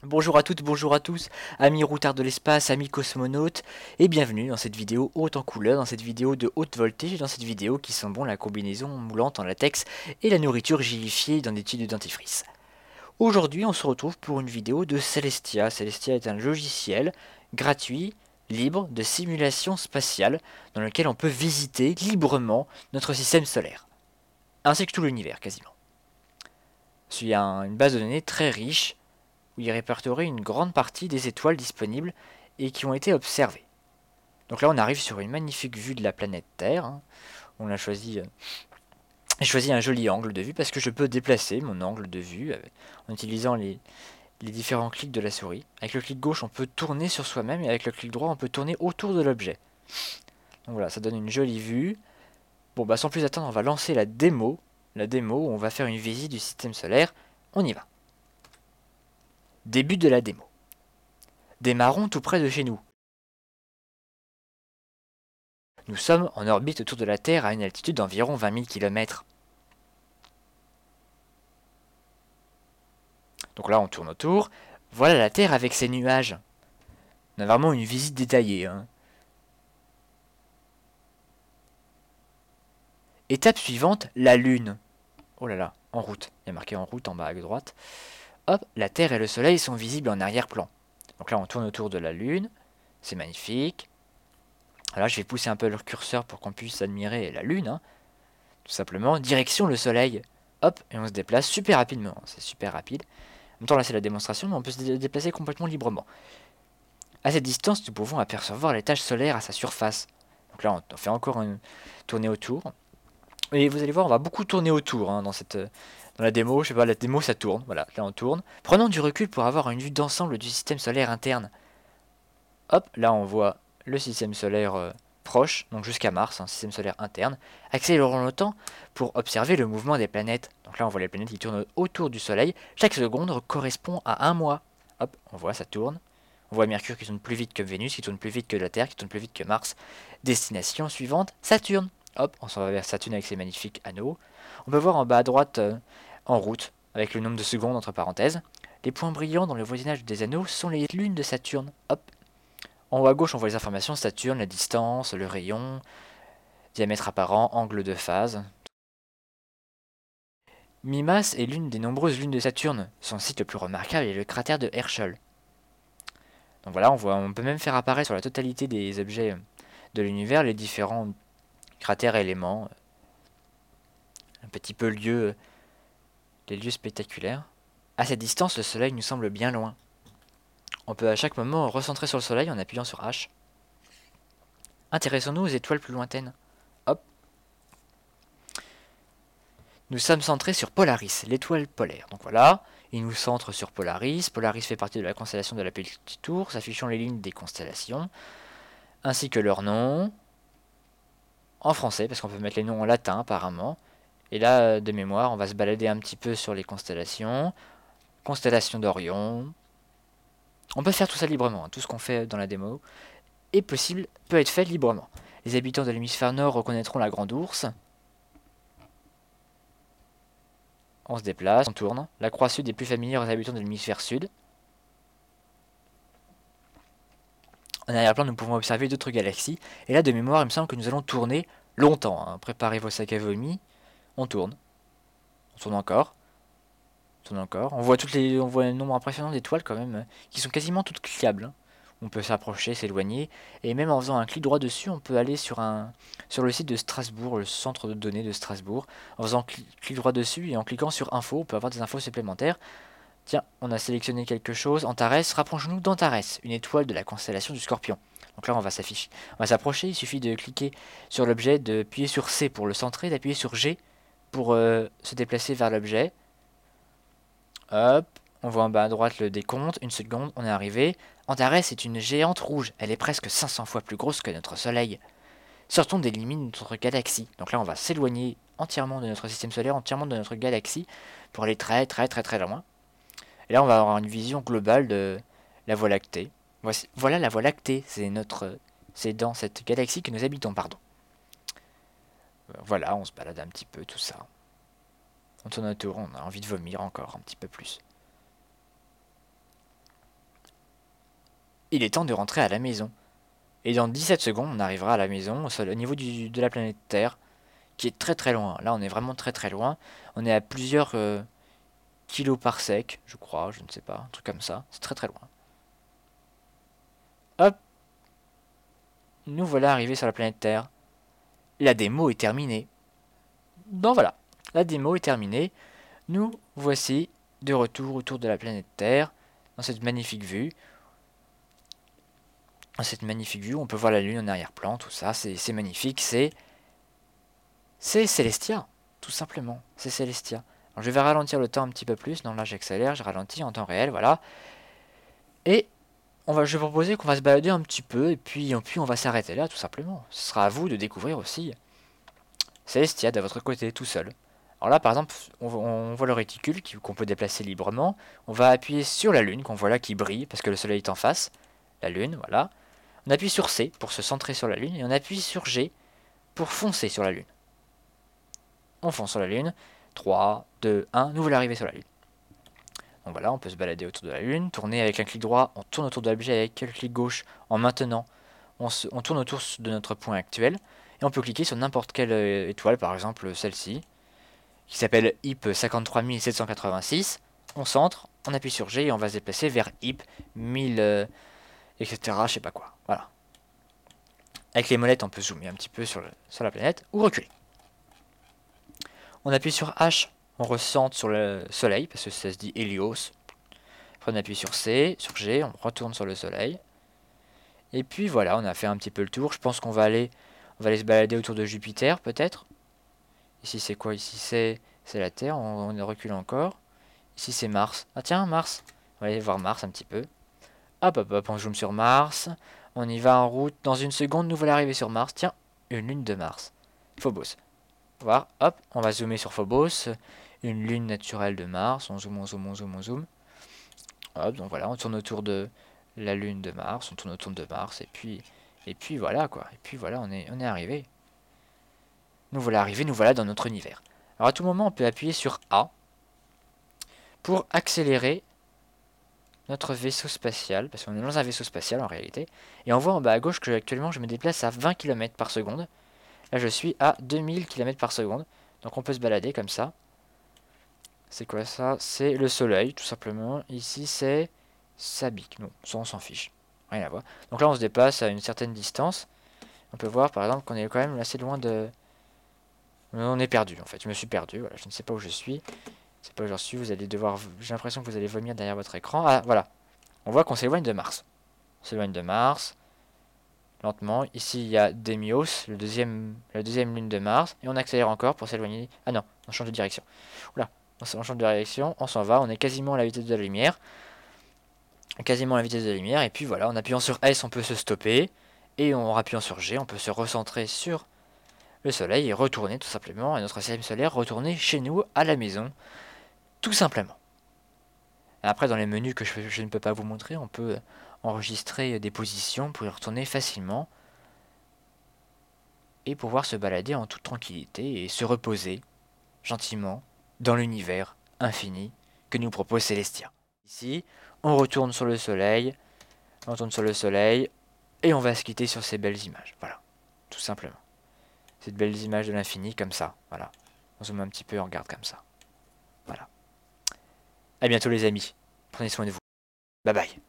Bonjour à toutes, bonjour à tous, amis routards de l'espace, amis cosmonautes, et bienvenue dans cette vidéo haute en couleur, dans cette vidéo de haute voltige, et dans cette vidéo qui sent bon la combinaison moulante en latex et la nourriture gilifiée dans des tubes de dentifrice. Aujourd'hui, on se retrouve pour une vidéo de Celestia. Celestia est un logiciel gratuit, libre, de simulation spatiale, dans lequel on peut visiter librement notre système solaire, ainsi que tout l'univers quasiment. C'est une base de données très riche, où il répertorie une grande partie des étoiles disponibles et qui ont été observées. Donc là, on arrive sur une magnifique vue de la planète Terre. Hein. On a choisi, j'ai choisi un joli angle de vue parce que je peux déplacer mon angle de vue en utilisant les différents clics de la souris. Avec le clic gauche, on peut tourner sur soi-même et avec le clic droit, on peut tourner autour de l'objet. Donc voilà, ça donne une jolie vue. Bon, bah sans plus attendre, on va lancer la démo. La démo où on va faire une visite du système solaire. On y va. Début de la démo. Démarrons tout près de chez nous. Nous sommes en orbite autour de la Terre à une altitude d'environ 20 000 km. Donc là, on tourne autour. Voilà la Terre avec ses nuages. On a vraiment une visite détaillée. Hein. Étape suivante, la Lune. Oh là là, en route. Il y a marqué en route en bas à droite. Hop, la Terre et le Soleil sont visibles en arrière-plan. Donc là, on tourne autour de la Lune. C'est magnifique. Là, je vais pousser un peu le curseur pour qu'on puisse admirer la Lune. Hein. Tout simplement, direction le Soleil. Hop, et on se déplace super rapidement. C'est super rapide. En même temps, là, c'est la démonstration, mais on peut se déplacer complètement librement. À cette distance, nous pouvons apercevoir les taches solaires à sa surface. Donc là, on fait encore une tournée autour. Et vous allez voir, on va beaucoup tourner autour hein, dans la démo. Je sais pas, la démo, ça tourne. Voilà, là, on tourne. Prenons du recul pour avoir une vue d'ensemble du système solaire interne. Hop, là, on voit le système solaire proche, donc jusqu'à Mars, un système solaire interne. Accélérons le temps pour observer le mouvement des planètes. Donc là, on voit les planètes qui tournent autour du Soleil. Chaque seconde correspond à un mois. Hop, on voit, ça tourne. On voit Mercure qui tourne plus vite que Vénus, qui tourne plus vite que la Terre, qui tourne plus vite que Mars. Destination suivante, Saturne. Hop, on s'en va vers Saturne avec ses magnifiques anneaux. On peut voir en bas à droite, en route, avec le nombre de secondes entre parenthèses. Les points brillants dans le voisinage des anneaux sont les lunes de Saturne. Hop. En haut à gauche, on voit les informations Saturne, la distance, le rayon, diamètre apparent, angle de phase. Mimas est l'une des nombreuses lunes de Saturne. Son site le plus remarquable est le cratère de Herschel. Donc voilà, on peut même faire apparaître sur la totalité des objets de l'univers les différents cratères et éléments. Un petit peu les lieux spectaculaires. À cette distance, le Soleil nous semble bien loin. On peut à chaque moment recentrer sur le Soleil en appuyant sur H. Intéressons-nous aux étoiles plus lointaines. Hop. Nous sommes centrés sur Polaris, l'étoile polaire. Donc voilà, il nous centre sur Polaris. Polaris fait partie de la constellation de la Petite Tour, s'affichant les lignes des constellations, ainsi que leur nom, en français, parce qu'on peut mettre les noms en latin apparemment. Et là, de mémoire, on va se balader un petit peu sur les constellations. Constellation d'Orion. On peut faire tout ça librement, hein. Tout ce qu'on fait dans la démo est possible, peut être fait librement. Les habitants de l'hémisphère nord reconnaîtront la grande ours. On se déplace, on tourne. La croix sud est plus familière aux habitants de l'hémisphère sud. En arrière-plan, nous pouvons observer d'autres galaxies. Et là, de mémoire, il me semble que nous allons tourner longtemps. Hein. Préparez vos sacs à vomi. On tourne. On tourne encore. On tourne encore. On voit un nombre impressionnant d'étoiles quand même, qui sont quasiment toutes cliquables. Hein. On peut s'approcher, s'éloigner. Et même en faisant un clic droit dessus, on peut aller sur le site de Strasbourg, le centre de données de Strasbourg. En faisant clic droit dessus et en cliquant sur Info, on peut avoir des infos supplémentaires. Tiens, on a sélectionné quelque chose. Antares, rapprochons-nous d'Antares, une étoile de la constellation du Scorpion. Donc là, on va s'approcher. Il suffit de cliquer sur l'objet, d'appuyer sur C pour le centrer, d'appuyer sur G pour se déplacer vers l'objet. Hop, on voit en bas à droite le décompte. Une seconde, on est arrivé. Antares est une géante rouge. Elle est presque 500 fois plus grosse que notre Soleil. Sortons des limites de notre galaxie. Donc là, on va s'éloigner entièrement de notre système solaire, entièrement de notre galaxie, pour aller très très très très loin. Et là, on va avoir une vision globale de la Voie lactée. Voilà la Voie lactée, c'est dans cette galaxie que nous habitons, pardon. Voilà, on se balade un petit peu, tout ça. On tourne autour, on a envie de vomir encore un petit peu plus. il est temps de rentrer à la maison. Et dans 17 secondes, on arrivera à la maison, au niveau de la planète Terre, qui est très très loin. Là, on est vraiment très très loin. On est à plusieurs kiloparsecs, je crois, je ne sais pas, un truc comme ça. C'est très très loin. Hop, nous voilà arrivés sur la planète Terre. La démo est terminée. Donc voilà, la démo est terminée. Nous voici de retour autour de la planète Terre, dans cette magnifique vue. Dans cette magnifique vue, on peut voir la Lune en arrière-plan, tout ça, c'est magnifique, c'est Celestia, tout simplement, c'est Celestia. Alors je vais ralentir le temps un petit peu plus, non là j'accélère, je ralentis en temps réel, voilà. Et je vais proposer qu'on va se balader un petit peu, et puis on va s'arrêter là, tout simplement. Ce sera à vous de découvrir aussi Celestia de votre côté, tout seul. Alors là, par exemple, on voit le réticule qu'on peut déplacer librement. On va appuyer sur la Lune, qu'on voit là qui brille, parce que le Soleil est en face. La Lune, voilà. On appuie sur C pour se centrer sur la Lune, et on appuie sur G pour foncer sur la Lune. On fonce sur la Lune. 3, 2, 1, nous voilà arriver sur la Lune. Donc voilà, on peut se balader autour de la Lune, tourner avec un clic droit, on tourne autour de l'objet avec un clic gauche en maintenant. On tourne autour de notre point actuel, et on peut cliquer sur n'importe quelle étoile, par exemple celle-ci, qui s'appelle IP 53786. On centre, on appuie sur G et on va se déplacer vers IP 1000, etc. Je sais pas quoi. Voilà. Avec les molettes, on peut zoomer un petit peu sur la planète ou reculer. On appuie sur H, on recentre sur le Soleil, parce que ça se dit Hélios. Après, on appuie sur C, sur G, on retourne sur le Soleil. Et puis voilà, on a fait un petit peu le tour. Je pense qu'on va aller se balader autour de Jupiter, peut-être. Ici, c'est quoi? Ici, c'est la Terre. On recule encore. Ici, c'est Mars. Ah tiens, Mars. On va aller voir Mars un petit peu. Hop, hop, hop, on zoome sur Mars. On y va en route. Dans une seconde, nous voilà arriver sur Mars. Tiens, une lune de Mars. Phobos. Voir, hop, on va zoomer sur Phobos. Une lune naturelle de Mars. On zoome, on zoome, on zoome, on zoome. Hop, donc voilà, on tourne autour de la lune de Mars. On tourne autour de Mars. Et puis voilà, quoi. Et puis voilà, on est arrivé. Nous voilà arrivés, nous voilà dans notre univers. Alors à tout moment, on peut appuyer sur A pour accélérer notre vaisseau spatial, parce qu'on est dans un vaisseau spatial en réalité, et on voit en bas à gauche que actuellement je me déplace à 20 km par seconde. Là je suis à 2000 km par seconde, donc on peut se balader comme ça. C'est quoi ça? C'est le soleil tout simplement. Ici c'est Sabik, non, ça on s'en fiche, rien à voir. Donc là on se déplace à une certaine distance. On peut voir par exemple qu'on est quand même assez loin de... On est perdu en fait, je me suis perdu, voilà, je ne sais pas où je suis. C'est pas où j'en suis, vous allez devoir... J'ai l'impression que vous allez vomir derrière votre écran. Ah, voilà. On voit qu'on s'éloigne de Mars. On s'éloigne de Mars. Lentement. Ici, il y a Demios, la deuxième lune de Mars. Et on accélère encore pour s'éloigner. Ah non, on change de direction. Oula, on change de direction, on s'en va. On est quasiment à la vitesse de la lumière. Quasiment à la vitesse de la lumière. Et puis voilà, en appuyant sur S, on peut se stopper. Et en appuyant sur G, on peut se recentrer sur le soleil et retourner tout simplement à notre système solaire, retourner chez nous, à la maison. Tout simplement. Après, dans les menus que je ne peux pas vous montrer, on peut enregistrer des positions pour y retourner facilement et pouvoir se balader en toute tranquillité et se reposer gentiment dans l'univers infini que nous propose Celestia. Ici, on retourne sur le soleil, et on va se quitter sur ces belles images. Voilà, tout simplement. Ces belles images de l'infini comme ça. Voilà, on zoome un petit peu, on regarde comme ça. Voilà. À bientôt les amis. Prenez soin de vous. Bye bye.